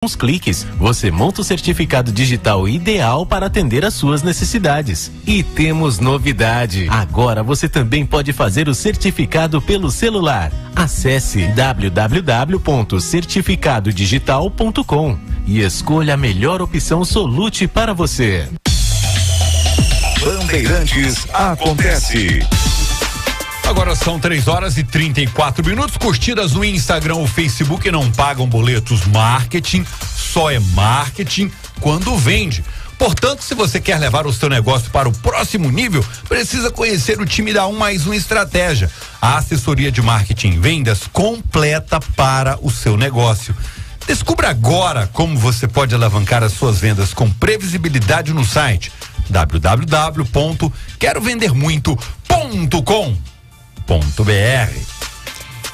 uns cliques, você monta o certificado digital ideal para atender às suas necessidades. E temos novidade. Agora você também pode fazer o certificado pelo celular. Acesse www.certificadodigital.com e escolha a melhor opção Solute para você. Bandeirantes acontece. Agora são 3h34. Curtidas no Instagram ou Facebook não pagam boletos. Marketing só é marketing quando vende. Portanto, se você quer levar o seu negócio para o próximo nível, precisa conhecer o time da 1+1 Estratégia. A assessoria de marketing e vendas completa para o seu negócio. Descubra agora como você pode alavancar as suas vendas com previsibilidade no site www.querovendermuito.com.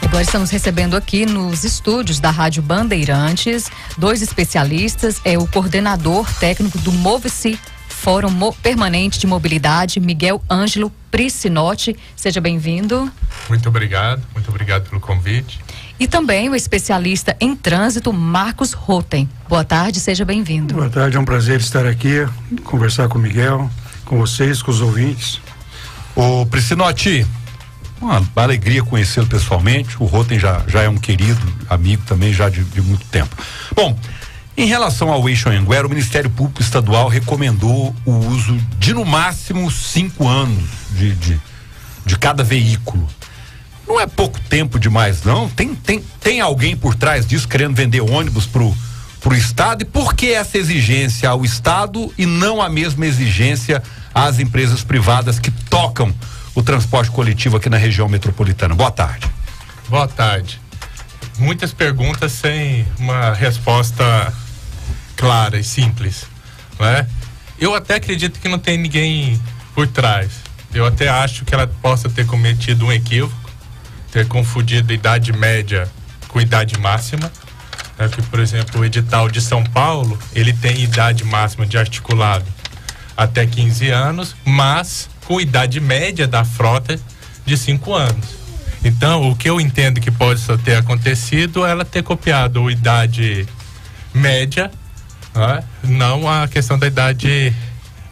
Agora estamos recebendo aqui nos estúdios da Rádio Bandeirantes 2 especialistas, o coordenador técnico do Move-se, Fórum Permanente de Mobilidade, Miguel Ângelo Priscinotti. Seja bem-vindo. Muito obrigado pelo convite. E também o especialista em trânsito, Marcos Rotem. Boa tarde, seja bem-vindo. Boa tarde, é um prazer estar aqui, conversar com o Miguel, com vocês, com os ouvintes. Ô Priscinotti, uma alegria conhecê-lo pessoalmente. O Rotem já é um querido amigo também já de muito tempo. Bom, em relação ao Eixo Anhanguera, o Ministério Público Estadual recomendou o uso de no máximo 5 anos de cada veículo. Não é pouco tempo demais, não? Tem alguém por trás disso querendo vender ônibus pro Estado? E por que essa exigência ao Estado e não a mesma exigência às empresas privadas que tocam o transporte coletivo aqui na região metropolitana? Boa tarde. Boa tarde. Muitas perguntas sem uma resposta clara e simples, né? Eu até acredito que não tem ninguém por trás. Eu até acho que ela possa ter cometido um equívoco, ter confundido idade média com idade máxima. Que, por exemplo, o edital de São Paulo, ele tem idade máxima de articulado até 15 anos, mas com idade média da frota de 5 anos. Então, o que eu entendo que pode ter acontecido é ela ter copiado a idade média, né? Não a questão da idade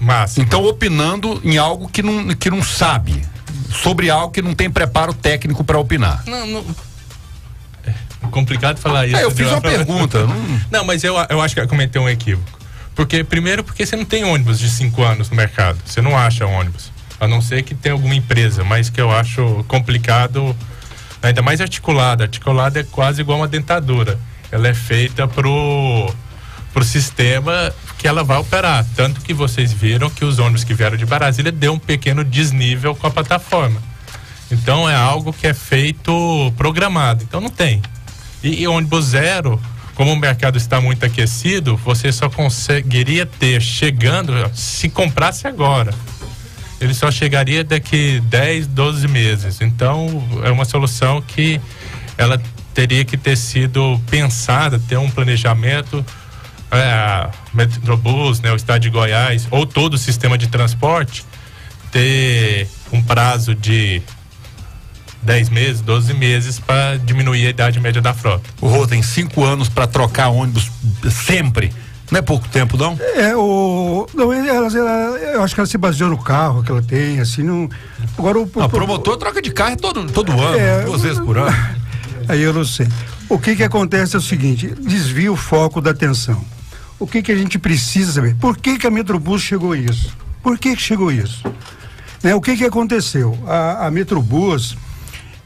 máxima. Então, opinando em algo que não sabe, sobre algo que não tem preparo técnico para opinar. Não. É complicado falar isso. Eu fiz uma pergunta. Não, mas eu acho que cometeu um equívoco. Porque você não tem ônibus de 5 anos no mercado. Você não acha ônibus. A não ser que tenha alguma empresa, mas que eu acho complicado, ainda mais articulada. Articulada é quase igual uma dentadura. Ela é feita pro sistema que ela vai operar. Tanto que vocês viram que os ônibus que vieram de Brasília deu um pequeno desnível com a plataforma. Então é algo que é feito programado. Então não tem. E ônibus zero, como o mercado está muito aquecido, você só conseguiria ter chegando se comprasse agora. Ele só chegaria daqui 10, 12 meses. Então, é uma solução que ela teria que ter sido pensada, ter um planejamento, Metrobus, né, o Estado de Goiás, ou todo o sistema de transporte, ter um prazo de 10 meses, 12 meses para diminuir a idade média da frota. O Rô tem 5 anos para trocar ônibus sempre. Não é pouco tempo, não? Eu acho que ela se baseou no carro que ela tem, assim, não. Agora o promotor troca de carro todo ano, 2 vezes por ano. Aí eu não sei. O que acontece é o seguinte: desvia o foco da atenção. O que a gente precisa saber? Por que a Metrobus chegou a isso? Por que chegou a isso? Né? O que aconteceu? A Metrobus,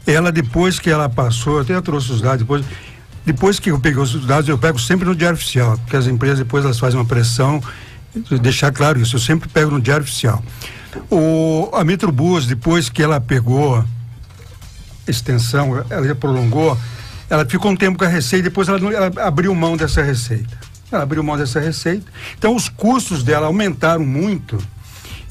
ela, depois que ela passou, até eu trouxe os dados depois que eu peguei os dados, eu pego sempre no Diário Oficial, porque as empresas depois elas fazem uma pressão, deixar claro isso, eu sempre pego no Diário Oficial. A Metrobus, depois que ela pegou extensão, ela já prolongou, ela ficou um tempo com a receita, depois ela abriu mão dessa receita. Então os custos dela aumentaram muito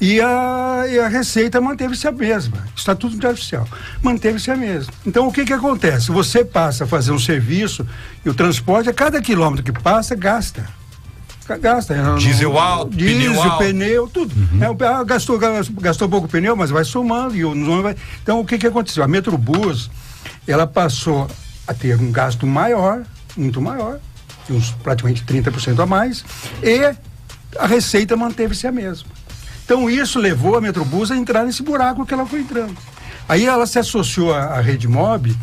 e a receita manteve-se a mesma. Está tudo no Diário Oficial. Manteve-se a mesma. Então o que acontece? Você passa a fazer um serviço e o transporte, a cada quilômetro que passa, gasta. Diesel alto, pneu, tudo. Uhum. Gastou pouco pneu, mas vai somando e Então o que aconteceu? A Metrobus, ela passou a ter um gasto maior, muito maior, uns praticamente 30% a mais, e a receita manteve-se a mesma. Então isso levou a Metrobus a entrar nesse buraco que ela foi entrando. Aí ela se associou à Redmob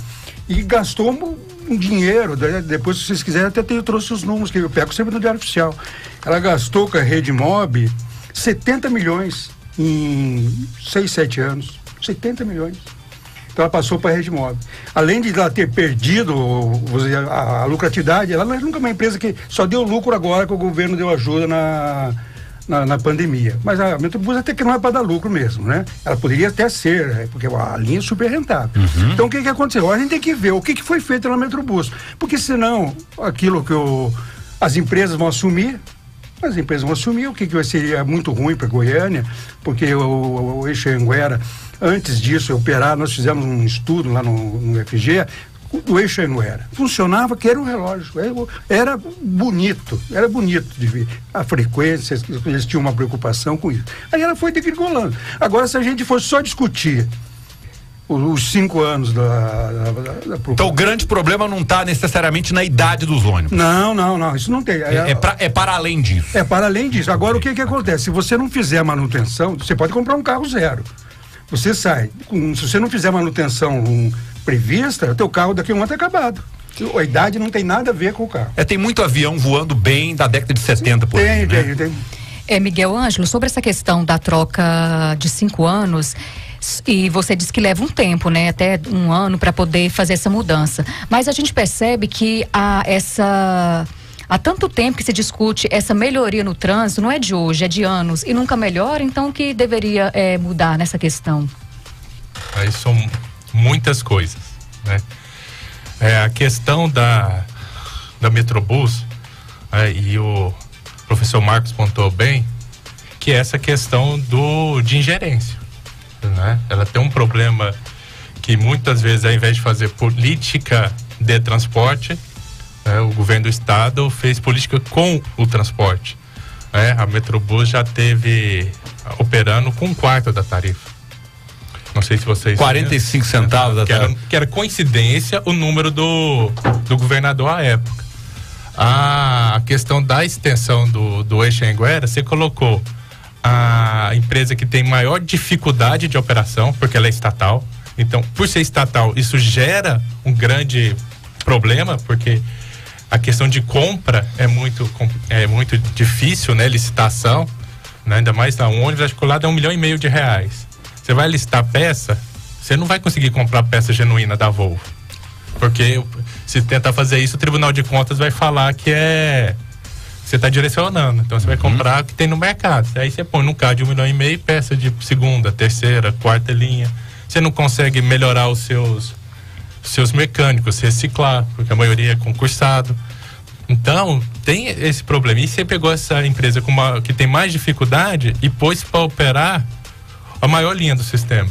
e gastou um dinheiro, depois se vocês quiserem até eu trouxe os números que eu pego sempre no Diário Oficial. Ela gastou com a Redmob 70 milhões em 6, 7 anos. 70 milhões. Então ela passou para a Redmob. Além de ela ter perdido a lucratividade, ela nunca é uma empresa que só deu lucro agora que o governo deu ajuda na pandemia. Mas a Metrobus até que não é para dar lucro mesmo, né? Ela poderia até ser, porque a linha é super rentável. Então o que aconteceu? A gente tem que ver o que foi feito na Metrobus. Porque senão aquilo que as empresas vão assumir, o que seria muito ruim para Goiânia, porque o Eixo Anhanguera, antes disso operar, nós fizemos um estudo lá no FG, o Eixo Anhanguera funcionava que era um relógio, era bonito de ver a frequência, eles tinham uma preocupação com isso. Aí ela foi degringolando. Agora, se a gente fosse só discutir os 5 anos da Então o grande problema não está necessariamente na idade dos ônibus. Não, isso não tem. É para além disso. É para além disso. Agora, o que acontece? Se você não fizer manutenção, você pode comprar um carro zero. Você sai. Se você não fizer manutenção prevista, o teu carro daqui a um ano está acabado. A idade não tem nada a ver com o carro. Tem muito avião voando bem da década de 70, por aí, né? Tem. Miguel Ângelo, sobre essa questão da troca de 5 anos, e você disse que leva um tempo, né? Até 1 ano para poder fazer essa mudança. Mas a gente percebe que há tanto tempo que se discute essa melhoria no trânsito, não é de hoje, é de anos, e nunca melhora, então o que deveria mudar nessa questão? Aí são muitas coisas, né? A questão da Metrobus, e o professor Marcos pontuou bem, que é essa questão de ingerência, né? Ela tem um problema que muitas vezes, ao invés de fazer política de transporte, o governo do estado fez política com o transporte. A Metrobus já teve operando com 1/4 da tarifa. Não sei se vocês... 45 centavos da tarifa. Que era coincidência o número do governador à época. A questão da extensão do Eixo Anhanguera, você colocou a empresa que tem maior dificuldade de operação, porque ela é estatal. Então, por ser estatal, isso gera um grande problema, porque a questão de compra é muito difícil, né? Licitação, né? Ainda mais um ônibus articulado é R$1,5 milhão de reais. Você vai listar peça, você não vai conseguir comprar peça genuína da Volvo. Porque se tentar fazer isso, o Tribunal de Contas vai falar que você está direcionando. Então você vai comprar o que tem no mercado. Aí você põe num carro de R$1,5 milhão, peça de segunda, terceira, quarta linha. Você não consegue melhorar os seus mecânicos, reciclar, porque a maioria é concursado. Então, tem esse problema. E você pegou essa empresa que tem mais dificuldade e pôs para operar a maior linha do sistema.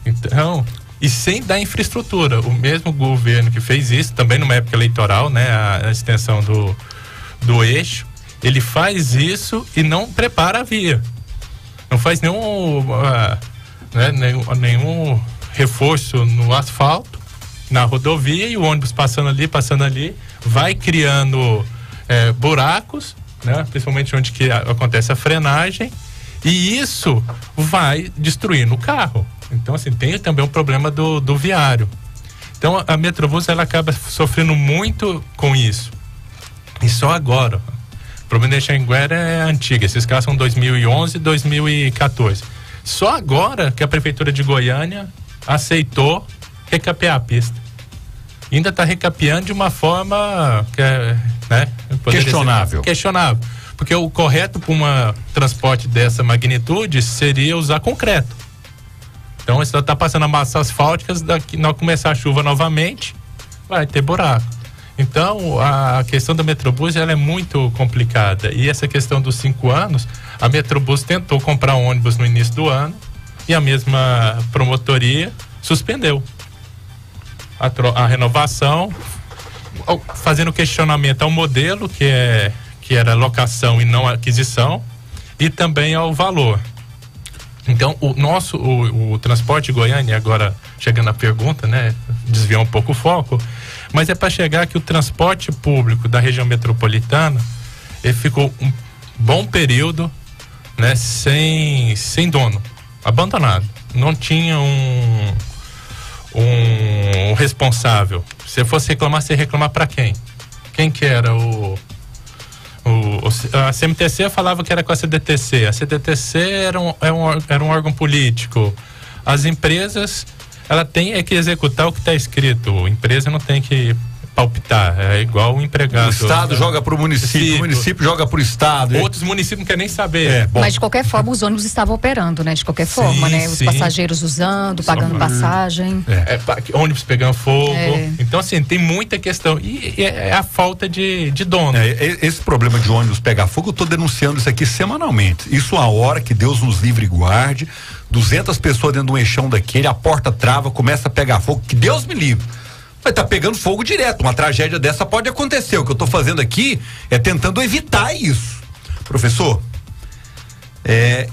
Então, e sem dar infraestrutura. O mesmo governo que fez isso, também numa época eleitoral, né, a extensão do eixo, ele faz isso e não prepara a via. Não faz nenhum reforço no asfalto, na rodovia, e o ônibus passando ali, vai criando buracos, né, principalmente onde que acontece a frenagem, e isso vai destruindo o carro. Então, assim, tem também um problema do viário. Então, a Metrobus, ela acaba sofrendo muito com isso. E só agora. O problema da Anhanguera é antigo. Esses carros são 2011 e 2014. Só agora que a Prefeitura de Goiânia aceitou recapear a pista. Ainda está recapeando de uma forma questionável. Porque o correto para um transporte dessa magnitude seria usar concreto. Então, você está passando a massa asfáltica, não começar a chuva novamente, vai ter buraco. Então, a questão da Metrobus, ela é muito complicada. E essa questão dos 5 anos, a Metrobus tentou comprar um ônibus no início do ano e a mesma promotoria suspendeu a renovação, fazendo questionamento ao modelo, que era locação e não aquisição, e também ao valor. Então, o transporte Goiânia, agora chegando à pergunta, né, desviou um pouco o foco, Mas é para chegar que o transporte público da região metropolitana, ele ficou um bom período, né, sem dono, abandonado. Não tinha um responsável. Se fosse reclamar, você ia reclamar para quem? Quem que era a CMTC falava que era com a CDTC. A CDTC era um órgão político. As empresas, ela tem que executar o que está escrito. A empresa não tem que palpitar. É igual o empregado. O Estado joga para o município joga para o Estado. Outros municípios não querem nem saber. Mas de qualquer forma os ônibus estavam operando, né? De qualquer forma, né? Os passageiros usando, pagando passagem. Ônibus pegando fogo. Então, assim, tem muita questão. E é a falta de dono. Esse problema de ônibus pegar fogo, eu estou denunciando isso aqui semanalmente. Isso a hora que Deus nos livre e guarde. 200 pessoas dentro de um eixão daquele, a porta trava, começa a pegar fogo. Que Deus me livre. Vai estar pegando fogo direto. Uma tragédia dessa pode acontecer. O que eu estou fazendo aqui é tentando evitar isso. Professor,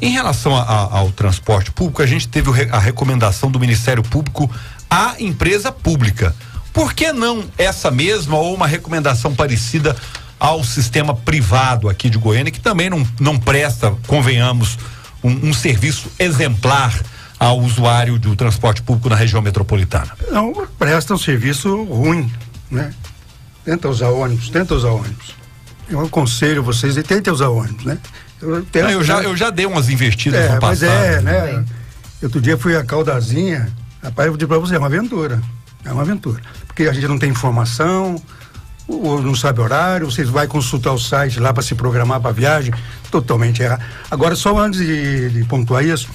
em relação ao transporte público, a gente teve a recomendação do Ministério Público à empresa pública. Por que não essa mesma ou uma recomendação parecida ao sistema privado aqui de Goiânia, que também não presta, convenhamos, um serviço exemplar ao usuário do transporte público na região metropolitana? Não, presta um serviço ruim, né? Tenta usar ônibus. Eu aconselho vocês e tentem usar ônibus, né? Eu já dei umas investidas no passado. Mas né? Outro dia fui a Caldazinha, rapaz, eu vou dizer pra você, é uma aventura. Porque a gente não tem informação, ou não sabe horário, vocês vai consultar o site lá para se programar para viagem, totalmente errado. Agora, só antes de pontuar isso,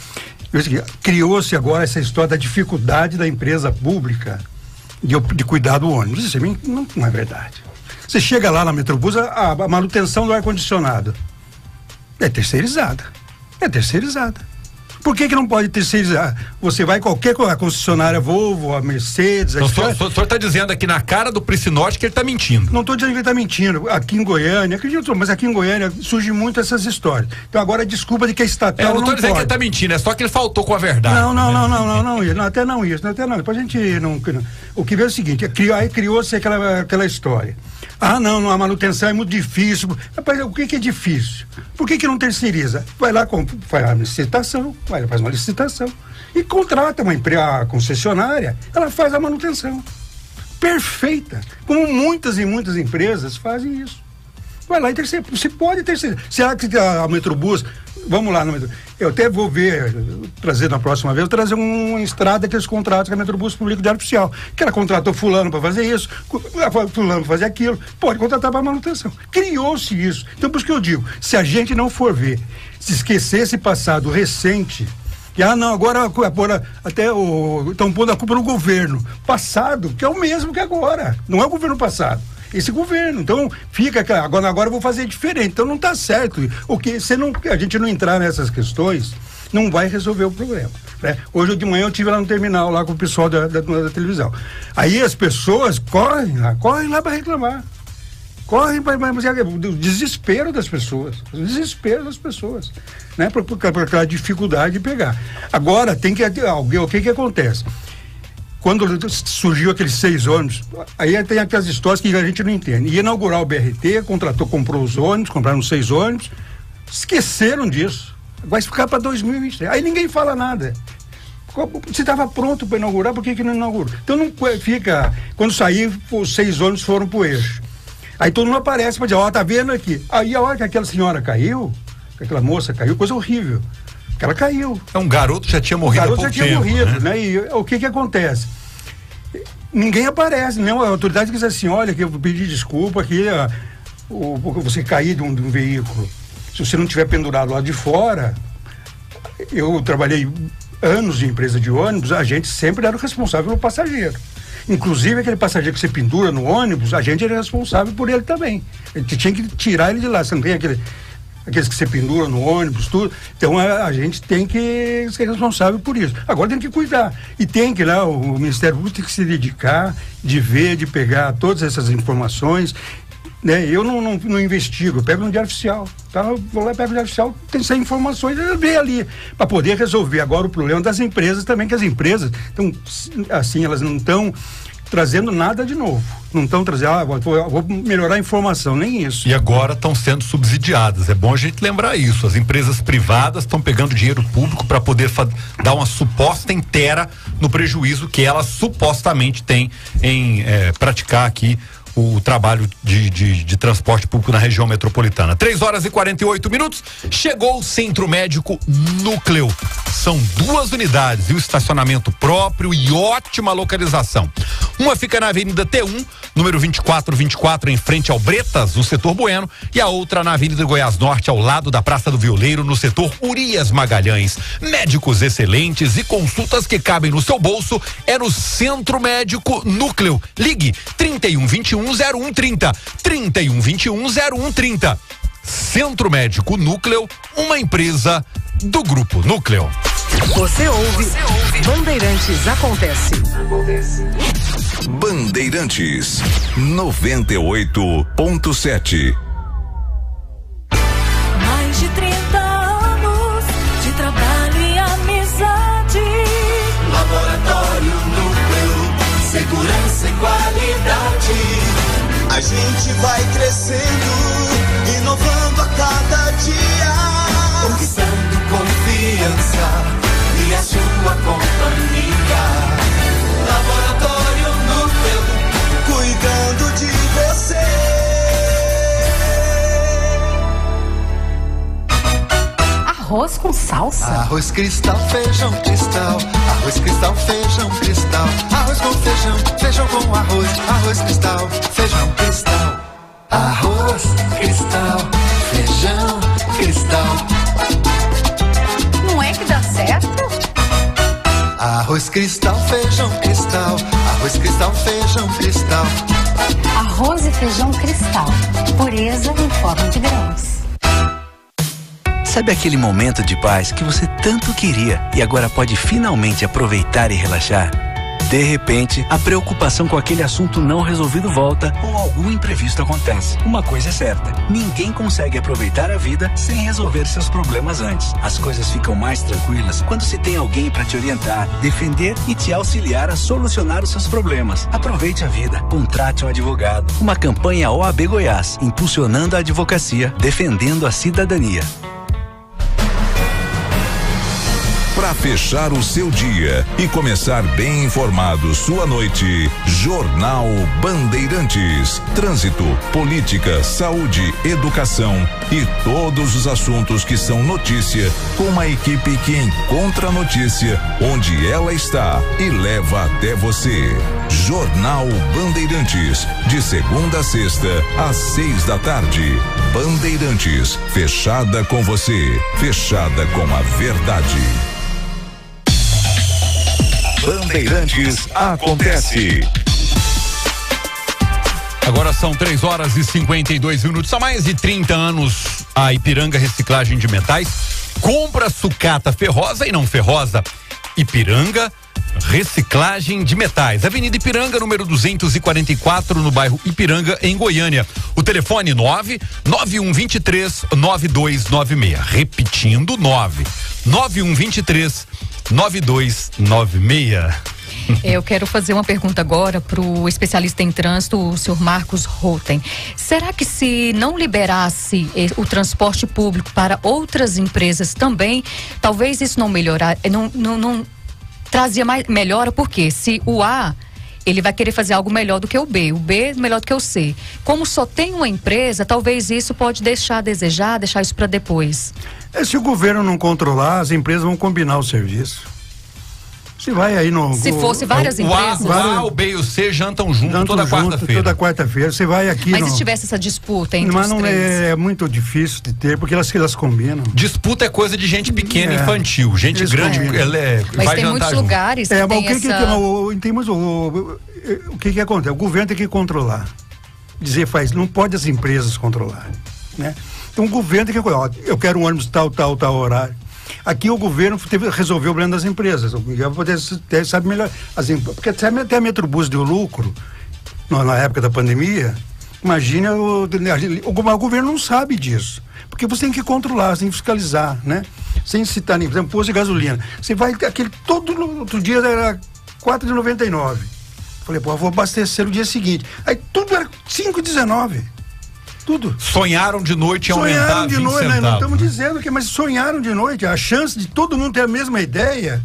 criou-se agora essa história da dificuldade da empresa pública de cuidar do ônibus. Isso não é verdade. Você chega lá na Metrobus, a manutenção do ar-condicionado é terceirizada. Por que não pode terceirizar? Você vai qualquer concessionária, Volvo, a Mercedes... Então, o senhor está dizendo aqui na cara do Priscinotti que ele está mentindo. Não estou dizendo que ele está mentindo. Aqui em Goiânia, acredito, mas aqui em Goiânia surgem muito essas histórias. Então agora a desculpa de que a estatal não estou dizendo que ele está mentindo, é só que ele faltou com a verdade. Até não isso. Depois a gente não... O que veio é o seguinte, aí criou-se aquela história. A manutenção é muito difícil. Rapaz, o que é difícil? Por que não terceiriza? Vai lá, faz uma licitação e contrata a concessionária, ela faz a manutenção. Perfeita. Como muitas e muitas empresas fazem isso. Vai lá e terceiriza. Você pode terceirizar. Será que a Metrobus... Vamos lá, eu até vou trazer na próxima vez, trazer uma estrada que eles contratam com a Metrobus Público de Área Oficial, que ela contratou fulano para fazer isso, fulano para fazer aquilo, pode contratar para manutenção. Criou-se isso. Então, por isso que eu digo, se a gente não for ver, se esquecer esse passado recente, agora até estão pondo a culpa no governo passado, que é o mesmo que agora, não é o governo passado. Esse governo, então agora eu vou fazer diferente, então não está certo. A gente não entrar nessas questões, não vai resolver o problema, né? Hoje de manhã eu estive lá no terminal, lá com o pessoal da televisão. Aí as pessoas correm lá para reclamar. Mas é o desespero das pessoas, né? Por aquela dificuldade de pegar. Agora tem que alguém, o que acontece? Quando surgiu aqueles 6 ônibus, aí tem aquelas histórias que a gente não entende. Ia inaugurar o BRT, comprou os ônibus, compraram 6 ônibus, esqueceram disso. Vai ficar para 2023. Aí ninguém fala nada. Se estava pronto para inaugurar, por que não inaugurou? Então não fica. Quando sair, os 6 ônibus foram para o eixo. Aí todo mundo aparece para dizer, tá vendo aqui. Aí a hora que aquela senhora caiu, que aquela moça caiu, coisa horrível. Que ela caiu. Um garoto já tinha morrido há pouco tempo, né? E o que acontece? Ninguém aparece, né? A autoridade diz assim, olha, que eu pedi desculpa, que você cair de um veículo, se você não tiver pendurado lá de fora, eu trabalhei anos em empresa de ônibus, a gente sempre era o responsável pelo passageiro. Inclusive aquele passageiro que você pendura no ônibus, a gente era responsável por ele também. A gente tinha que tirar ele de lá, você não tem aqueles que você pendura no ônibus, tudo. Então a gente tem que ser responsável por isso. Agora tem que cuidar. E tem que lá, o Ministério Público tem que se dedicar, de ver, de pegar todas essas informações. Né? Eu não investigo, eu pego no Diário Oficial. Tá? Eu vou lá e pego no Diário Oficial, tem 100 informações, eu vejo ali, para poder resolver. Agora o problema das empresas também, que as empresas estão, assim, elas não estão trazendo nada de novo. Não estão trazendo, vou melhorar a informação, nem isso. E agora estão sendo subsidiadas. É bom a gente lembrar isso. As empresas privadas estão pegando dinheiro público para poder dar uma suposta inteira no prejuízo que elas supostamente têm em praticar aqui o trabalho de transporte público na região metropolitana. 3h48. Chegou o Centro Médico Núcleo. São 2 unidades e o estacionamento próprio e ótima localização. Uma fica na Avenida T1, número 2424, em frente ao Bretas, no setor Bueno, e a outra na Avenida Goiás Norte, ao lado da Praça do Violeiro, no setor Urias Magalhães. Médicos excelentes e consultas que cabem no seu bolso é no Centro Médico Núcleo. Ligue 3121-0130. 3121-0130. Centro Médico Núcleo, uma empresa do Grupo Núcleo. Você ouve Bandeirantes Acontece. Bandeirantes 98.7. Mais de 30 anos de trabalho e amizade. Laboratório Núcleo, segurança e qualidade. A gente vai crescendo, inovando a cada dia, conquistando confiança e a sua companhia. Laboratório Núcleo, cuidando de você. Arroz com salsa? Arroz Cristal, feijão Cristal. Arroz Cristal, feijão Cristal. Arroz com feijão, feijão com arroz. Arroz Cristal, feijão Cristal. Arroz Cristal, feijão Cristal. Não é que dá certo? Arroz Cristal, feijão Cristal. Arroz Cristal, feijão Cristal. Arroz e feijão Cristal. Pureza em forma de grãos. Sabe aquele momento de paz que você tanto queria e agora pode finalmente aproveitar e relaxar? De repente, a preocupação com aquele assunto não resolvido volta ou algum imprevisto acontece. Uma coisa é certa, ninguém consegue aproveitar a vida sem resolver seus problemas antes. As coisas ficam mais tranquilas quando se tem alguém para te orientar, defender e te auxiliar a solucionar os seus problemas. Aproveite a vida, contrate um advogado. Uma campanha OAB Goiás, impulsionando a advocacia, defendendo a cidadania. Para fechar o seu dia e começar bem informado sua noite, Jornal Bandeirantes. Trânsito, política, saúde, educação e todos os assuntos que são notícia, com uma equipe que encontra a notícia onde ela está e leva até você. Jornal Bandeirantes, de segunda a sexta, às 6 da tarde. Bandeirantes, fechada com você, fechada com a verdade. Bandeirantes Acontece. Agora são 3h52. Há mais de 30 anos, a Ipiranga Reciclagem de Metais compra sucata ferrosa e não ferrosa. Ipiranga Reciclagem de Metais, Avenida Ipiranga, número 244, no bairro Ipiranga, em Goiânia. O telefone 99123-9296. Repetindo, 99123-9296. Eu quero fazer uma pergunta agora para o especialista em trânsito, o senhor Marcos Rotem. Será que se não liberasse o transporte público para outras empresas também, talvez isso não melhorar, não trazia mais melhora? Porque se o A, ele vai querer fazer algo melhor do que o B melhor do que o C. Como só tem uma empresa, talvez isso pode deixar a desejar, deixar isso para depois. Se o governo não controlar, as empresas vão combinar o serviço. Se vai aí no... Se fosse várias empresas... O A, o B e o C jantam junto toda quarta-feira. Toda quarta-feira. Você vai aqui... Mas se tivesse essa disputa entre mas os não três? é muito difícil de ter, porque elas combinam. Disputa é coisa de gente pequena, infantil. Gente eles grande, mas vai tem muitos junto. lugares que tem essa... O que acontece? O governo tem que controlar. Não pode as empresas controlar, né? Então o governo tem que controlar. Eu quero um ônibus tal horário. Aqui o governo resolveu o problema das empresas. Sabe melhor. Porque até a Metrobus deu lucro na época da pandemia. Imagina, o governo não sabe disso. Porque você tem que controlar, você tem que fiscalizar, né? Sem citar nem, por exemplo, posto de gasolina. Você vai, todo outro dia era R$4,99. Falei, pô, eu vou abastecer no dia seguinte. Aí tudo era 5,19. Tudo. Sonharam de noite em aumentar 20 centavos. Né? Não estamos dizendo que, mas sonharam de noite. A chance de todo mundo ter a mesma ideia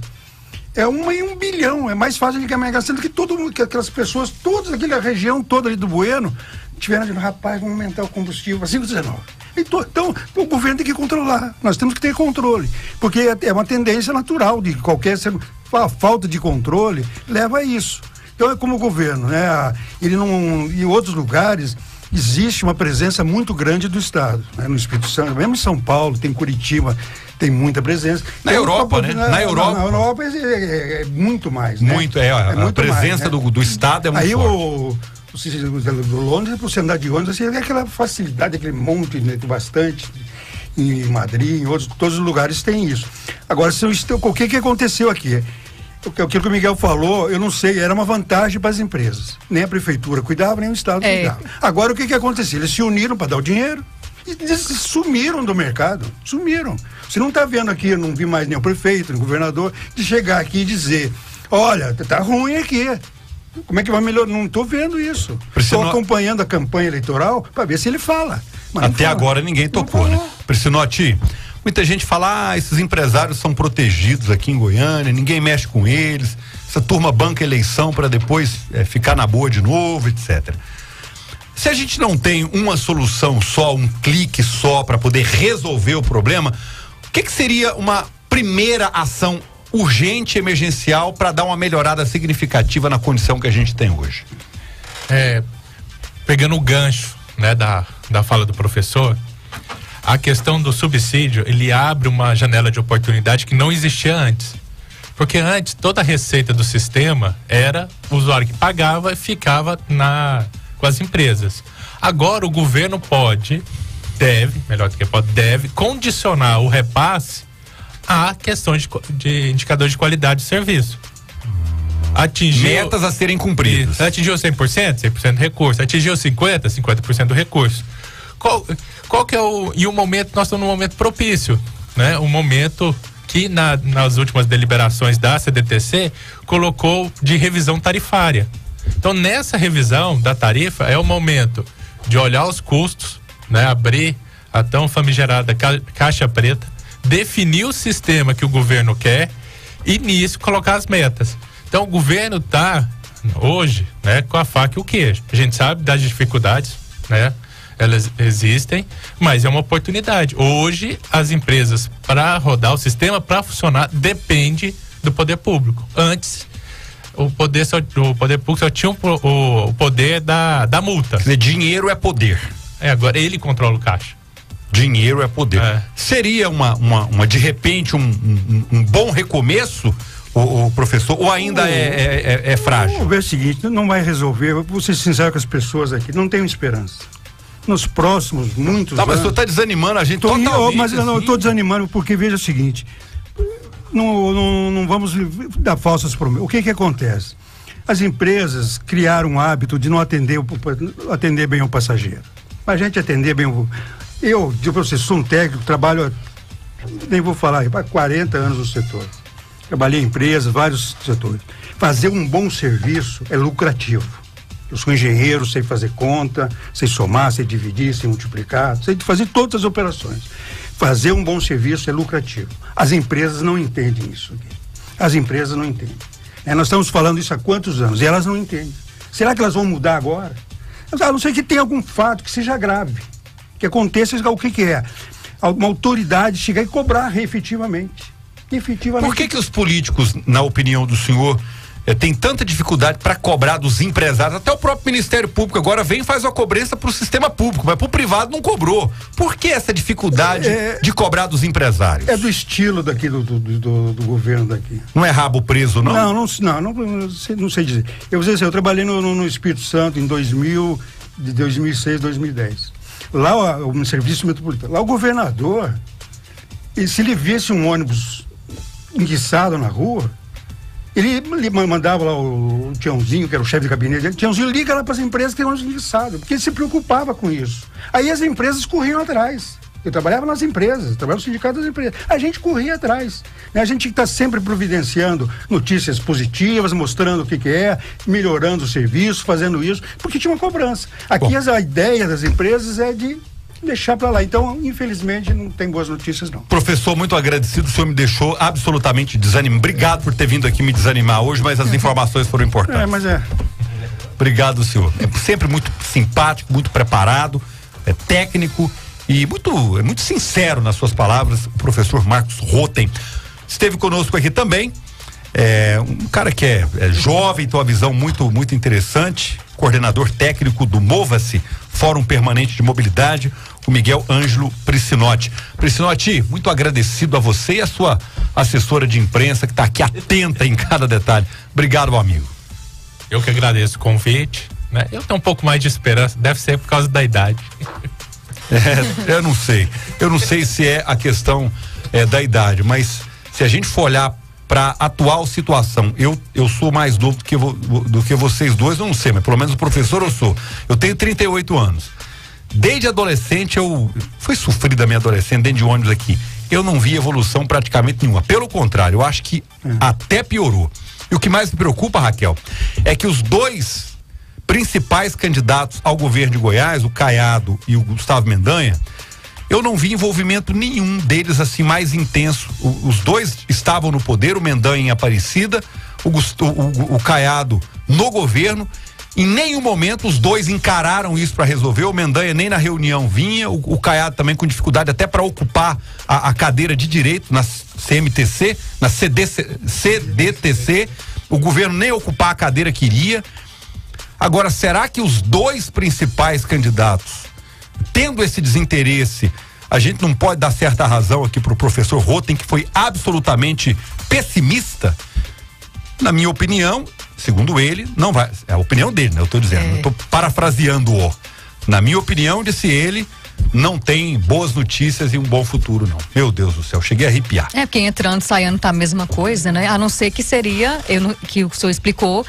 é 1 em 1 bilhão. É mais fácil de ganhar, sendo que todo mundo, que aquelas pessoas, toda aquela região toda ali do Bueno, tiveram de, rapaz, vamos aumentar o combustível para 5,19. Então, o governo tem que controlar. Nós temos que ter controle. Porque é uma tendência natural de qualquer... A falta de controle leva a isso. Então, é como o governo, né? Ele não... Em outros lugares... Existe uma presença muito grande do Estado, né? No Espírito Santo, mesmo em São Paulo, tem Curitiba, tem muita presença. Na Europa, né? Na Europa é muito mais, né? A presença mais, né? do Estado é muito aí forte. Do Londres, para você andar de ônibus, assim, é aquela facilidade, aquele monte, né, bastante, em Madrid, em todos os lugares tem isso. Agora, o que aconteceu aqui? Aquilo que o Miguel falou, eu não sei, era uma vantagem para as empresas. Nem a prefeitura cuidava, nem o Estado cuidava. Agora, o que aconteceu? Eles se uniram para dar o dinheiro e eles sumiram do mercado. Sumiram. Você não está vendo aqui, eu não vi mais nem o prefeito, nem o governador, de chegar aqui e dizer, olha, tá ruim aqui. Como é que vai melhorar? Não estou vendo isso. Estou acompanhando a campanha eleitoral para ver se ele fala. Até agora ninguém tocou, né? Priscinotti, muita gente fala, esses empresários são protegidos aqui em Goiânia, ninguém mexe com eles, essa turma banca eleição para depois ficar na boa de novo, etc. Se a gente não tem uma solução só, um clique só para poder resolver o problema, o que seria uma primeira ação urgente, emergencial, para dar uma melhorada significativa na condição que a gente tem hoje? Pegando o gancho, né, da fala do professor, a questão do subsídio, ele abre uma janela de oportunidade que não existia antes. Porque antes, toda a receita do sistema era o usuário que pagava e ficava com as empresas. Agora o governo deve condicionar o repasse à questão de indicador de qualidade de serviço. Metas a serem cumpridas. Atingiu 100%? 100% do recurso. Atingiu 50%? 50% do recurso. Qual que é e o momento, nós estamos num momento propício, né? Um momento que nas últimas deliberações da CDTC colocou de revisão tarifária. Então, nessa revisão da tarifa é o momento de olhar os custos, né? Abrir a tão famigerada caixa preta, definir o sistema que o governo quer e nisso colocar as metas. Então, o governo está hoje, né, com a faca e o queijo. A gente sabe das dificuldades, né? Elas existem, mas é uma oportunidade. Hoje, as empresas, para rodar o sistema, para funcionar, depende do poder público. Antes, o poder público só tinha o poder da multa. Quer dizer, dinheiro é poder. Agora ele controla o caixa. Dinheiro é poder. Seria de repente, um bom recomeço, o professor, ou ainda é frágil? O seguinte, não vai resolver. Vou ser sincero com as pessoas aqui, não tenho esperança. Nos próximos muitos anos... Mas o senhor está desanimando a gente totalmente. Mas eu não estou desanimando, porque veja o seguinte, não vamos dar falsas promessas. O que acontece? As empresas criaram um hábito de não atender bem o passageiro. A gente atender bem eu sou um técnico, trabalho, nem vou falar, há 40 anos no setor. Trabalhei em empresas, vários setores. Fazer um bom serviço é lucrativo. Eu sou engenheiro, sei fazer conta, sei somar, sei dividir, sei multiplicar, sei fazer todas as operações. Fazer um bom serviço é lucrativo. As empresas não entendem isso aqui. As empresas não entendem. Nós estamos falando isso há quantos anos? E elas não entendem. Será que elas vão mudar agora? A não ser que tenha algum fato que seja grave. Que aconteça o que é. Uma autoridade chegar e cobrar efetivamente. Por que os políticos, na opinião do senhor, tem tanta dificuldade para cobrar dos empresários? Até o próprio Ministério Público agora vem e faz uma cobrança para o sistema público, mas para o privado não cobrou. Por que essa dificuldade de cobrar dos empresários? É do estilo daqui do governo daqui. Não é rabo preso, não? Não sei dizer. Eu vou dizer assim, eu trabalhei no Espírito Santo em 2006, 2010. Lá no serviço metropolitano, lá o governador, se ele visse um ônibus enguiçado na rua, ele mandava lá o Tiãozinho, que era o chefe de gabinete dele, Tiãozinho, liga lá para as empresas que tem ônibus enguiçado, porque ele se preocupava com isso. Aí as empresas corriam atrás. Eu trabalhava nas empresas, trabalhava no sindicato das empresas. A gente corria atrás, né? A gente está sempre providenciando notícias positivas, mostrando o que é, melhorando o serviço, fazendo isso, porque tinha uma cobrança. Aqui a ideia das empresas é de deixar para lá. Então, infelizmente, não tem boas notícias, não. Professor, muito agradecido, o senhor me deixou absolutamente desanimado. Obrigado por ter vindo aqui me desanimar hoje, mas as informações foram importantes. Obrigado, senhor. É sempre muito simpático, muito preparado, é técnico e muito sincero nas suas palavras. O professor Marcos Rotem esteve conosco aqui também. Um cara que é jovem, tem uma visão muito interessante, coordenador técnico do Mova-se, Fórum Permanente de Mobilidade, o Miguel Ângelo Priscinotti. Priscinotti, muito agradecido a você e a sua assessora de imprensa que está aqui atenta em cada detalhe. Obrigado, meu amigo. Eu que agradeço o convite, né? Eu tenho um pouco mais de esperança, deve ser por causa da idade. Eu não sei se é a questão da idade, mas se a gente for olhar para a atual situação, eu sou mais novo do que vocês dois, eu não sei, mas pelo menos o professor eu sou. Eu tenho 38 anos. Desde adolescente foi sofrida a minha adolescência dentro de ônibus aqui. Eu não vi evolução praticamente nenhuma. Pelo contrário, eu acho que até piorou. E o que mais me preocupa, Raquel, é que os dois principais candidatos ao governo de Goiás, o Caiado e o Gustavo Mendanha, eu não vi envolvimento nenhum deles assim mais intenso. Os dois estavam no poder, o Mendanha em Aparecida, o Caiado no governo. Em nenhum momento os dois encararam isso para resolver. O Mendanha nem na reunião vinha, o Caiado também com dificuldade até para ocupar a cadeira de direito na CMTC, na CDTC. O governo nem ocupar a cadeira queria. Agora, será que os dois principais candidatos, tendo esse desinteresse, a gente não pode dar certa razão aqui pro professor Rotem, que foi absolutamente pessimista? Na minha opinião, segundo ele, não vai. É a opinião dele, né? Eu tô dizendo, eu tô parafraseando-o. Na minha opinião, disse ele, não tem boas notícias e um bom futuro, não. Meu Deus do céu, cheguei a arrepiar. Porque entrando, saindo tá a mesma coisa, né? A não ser que seria, que o senhor explicou,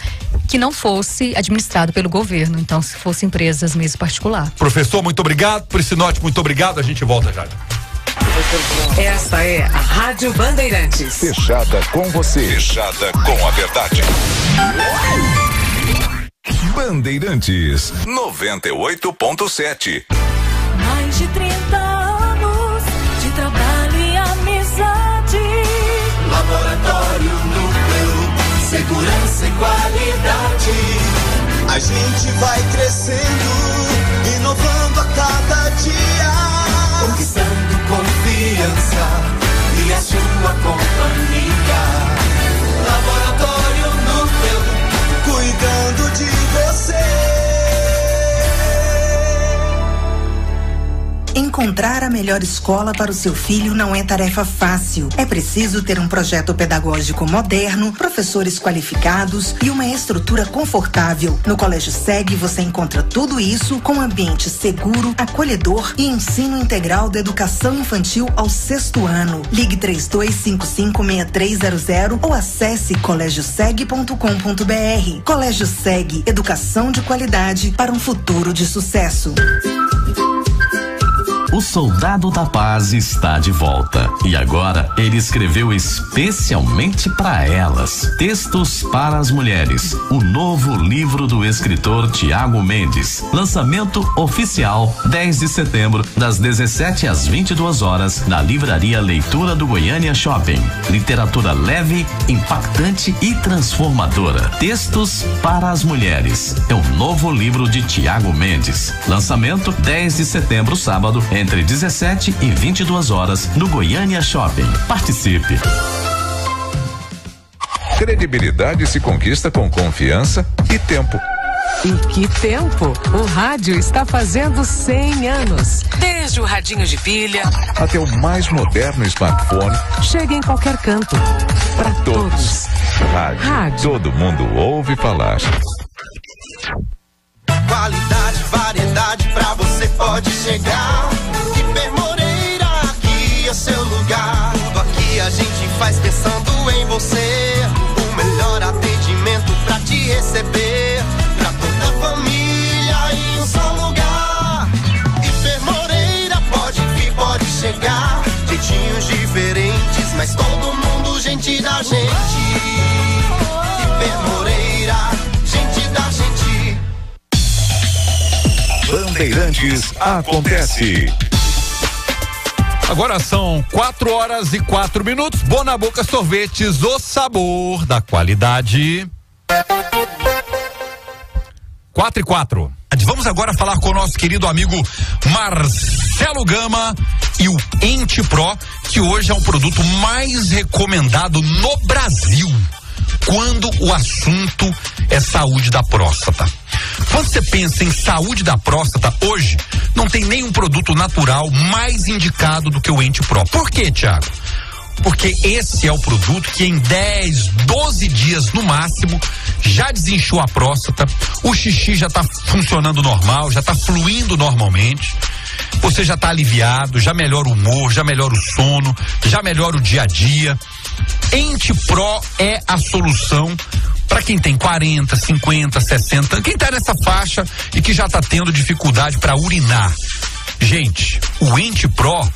que não fosse administrado pelo governo. Então, se fosse empresas mesmo particular. Professor, muito obrigado. Priscinotti, muito obrigado. A gente volta já. Essa é a Rádio Bandeirantes. Fechada com você. Fechada com a verdade. Bandeirantes 98.7. Mais de 30 anos de trabalho e amizade. Laboratório Núcleo, segurança e qualidade. A gente vai crescendo, inovando a cada dia, conquistando confiança e a sua companhia. Laboratório Núcleo, cuidando de você. Encontrar a melhor escola para o seu filho não é tarefa fácil. É preciso ter um projeto pedagógico moderno, professores qualificados e uma estrutura confortável. No Colégio SEG você encontra tudo isso com um ambiente seguro, acolhedor e ensino integral da educação infantil ao 6º ano. Ligue 3255-6300 ou acesse colegioseg.com.br. Colégio SEG, educação de qualidade para um futuro de sucesso. O Soldado da Paz está de volta e agora ele escreveu especialmente para elas Textos para as Mulheres, o novo livro do escritor Tiago Mendes. Lançamento oficial 10 de setembro, das 17 às 22 horas, na Livraria Leitura do Goiânia Shopping. Literatura leve, impactante e transformadora. Textos para as Mulheres é o novo livro de Tiago Mendes. Lançamento 10 de setembro, sábado, entre 17 e 22 horas, no Goiânia Shopping. Participe. Credibilidade se conquista com confiança e tempo. E que tempo! O rádio está fazendo 100 anos. Desde o radinho de pilha até o mais moderno smartphone. Chega em qualquer canto. Para todos. Rádio. Todo mundo ouve falar. Qualidade, variedade, pra você pode chegar. Hiper Moreira, aqui é seu lugar. Tudo aqui a gente faz pensando em você. O melhor atendimento pra te receber. Pra toda a família em um só lugar. Hiper Moreira, pode vir, pode chegar. Jeitinhos diferentes, mas todo mundo gente da gente. Iper Moreira, gente da gente. Bandeirantes acontece. Agora são 4h04. Bom na Boca Sorvetes, o sabor da qualidade. 4h04. Vamos agora falar com o nosso querido amigo Marcelo Gama e o Ente Pro, que hoje é o produto mais recomendado no Brasil quando o assunto é saúde da próstata. Quando você pensa em saúde da próstata, hoje não tem nenhum produto natural mais indicado do que o Ente Pro. Por quê, Thiago? Porque esse é o produto que em 10, 12 dias no máximo já desinchou a próstata, o xixi já está funcionando normal, já está fluindo normalmente, você já está aliviado, já melhora o humor, já melhora o sono, já melhora o dia a dia. Ente Pro é a solução para quem tem 40, 50, 60, quem está nessa faixa e que já está tendo dificuldade para urinar. Gente, o Ente Pro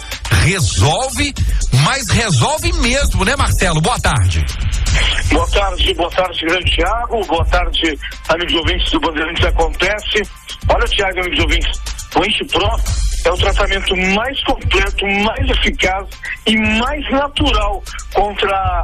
resolve, mas resolve mesmo, né, Marcelo? Boa tarde. Boa tarde, grande Thiago. Boa tarde, amigos ouvintes do Bandeirantes Acontece. Olha, Thiago, amigos ouvintes, o Ente Pro é o tratamento mais completo, mais eficaz e mais natural contra